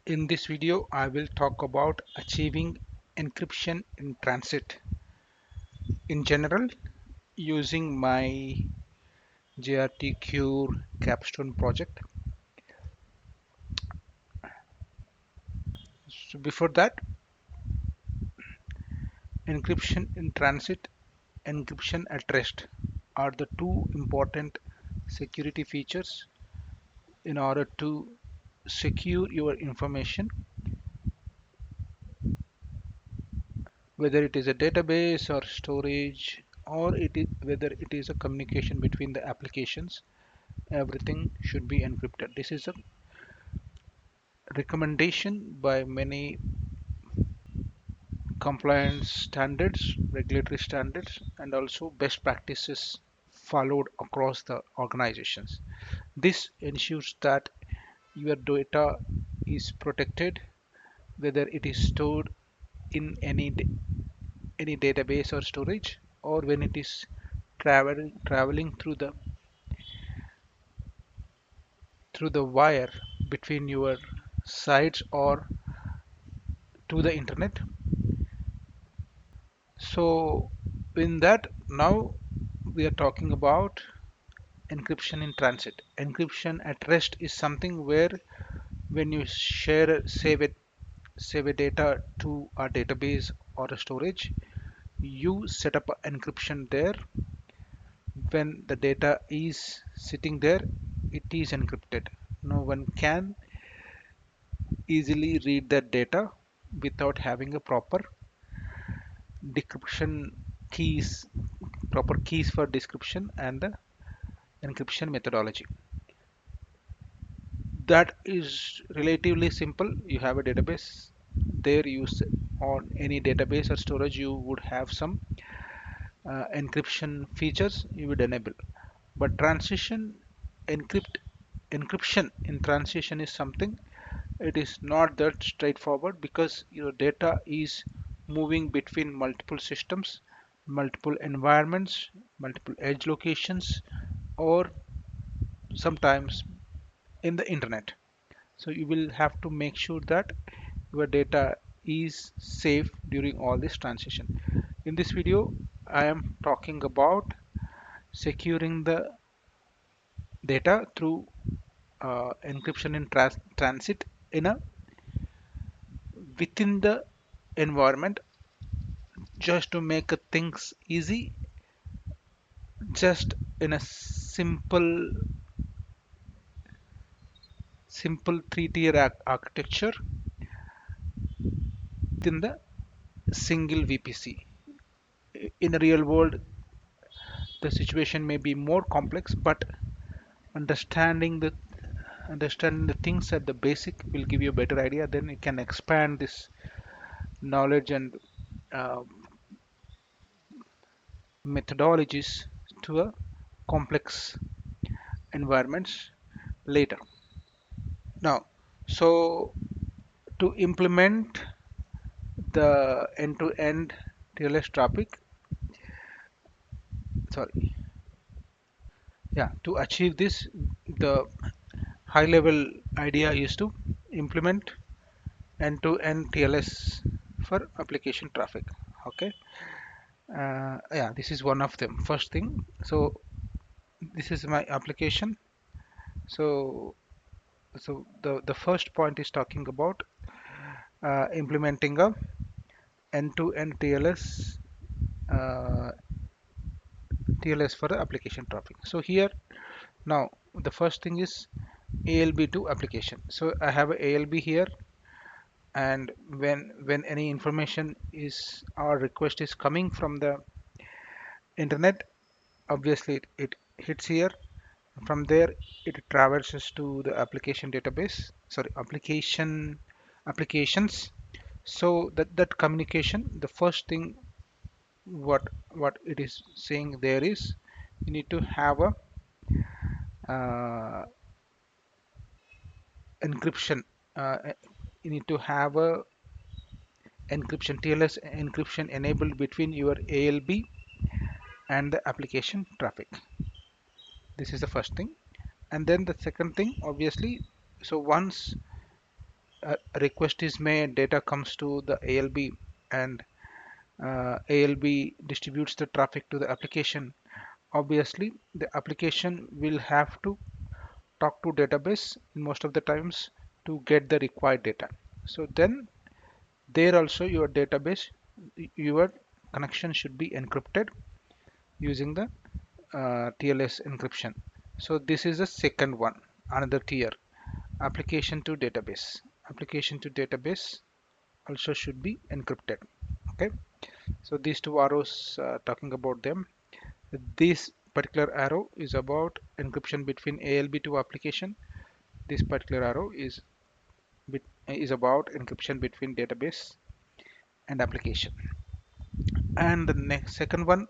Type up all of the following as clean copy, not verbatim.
In this video, I will talk about achieving encryption in transit in general using my JRT Cure capstone project. So before that, encryption in transit, encryption at rest are the two important security features in order to secure your information, whether it is a database or storage, or whether it is a communication between the applications. Everything should be encrypted. This is a recommendation by many compliance standards, regulatory standards, and also best practices followed across the organizations. This ensures that your data is protected, whether it is stored in any database or storage, or when it is traveling through the wire between your sites or to the internet. So in that, now we are talking about encryption in transit. Encryption at rest is something where when you save a data to a database or a storage, you set up an encryption there. When the data is sitting there, it is encrypted. No one can easily read that data without having a decryption keys, proper keys for decryption and the encryption methodology. That is relatively simple. You have a database there, on any database or storage you would have some encryption features you would enable. But encryption in transition is something, it is not that straightforward because your data is moving between multiple systems, multiple environments, multiple edge locations, or sometimes in the internet. So you will have to make sure that your data is safe during all this transition. In this video, I am talking about securing the data through encryption in transit in a within the environment, just to make things easy, just in a simple three-tier architecture within the single VPC. In a real world, the situation may be more complex, but understanding the things at the basic will give you a better idea. Then you can expand this knowledge and uh, methodologies to a complex environments later. Now, so to implement the end-to-end TLS traffic, sorry, yeah, to achieve this, the high-level idea is to implement end-to-end TLS for application traffic. Okay, yeah, this is one of them. First thing, so this is my application. So, the first point is talking about implementing a end-to-end uh, TLS for the application traffic. So here now the first thing is ALB to application. So I have a ALB here, and when any information is or request is coming from the internet, obviously it hits here. From there it traverses to the application database, sorry, applications. So that communication, the first thing what it is saying there is you need to have a uh, encryption, uh, you need to have a encryption, TLS encryption enabled between your ALB and the application traffic. This is the first thing. And then the second thing, obviously, so once a request is made, data comes to the ALB, and ALB distributes the traffic to the application. Obviously, the application will have to talk to database in most of the times to get the required data. So then there also your database, your connection should be encrypted using the TLS encryption. So this is the second one, another tier, application to database. Application to database also should be encrypted. Okay, so these two arrows talking about them. This particular arrow is about encryption between ALB to application. This particular arrow is about encryption between database and application. And the next second one,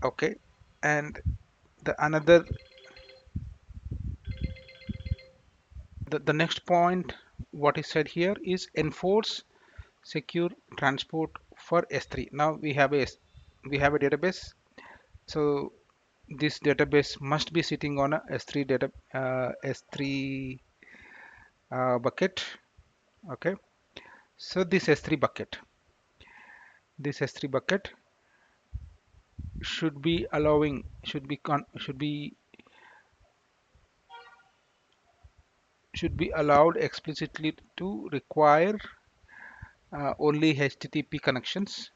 okay, and the another the next point what is said here is enforce secure transport for S3. Now we have a database, so this database must be sitting on a S3 bucket. Okay, so this S3 bucket should be allowing should be allowed explicitly to require only HTTP connections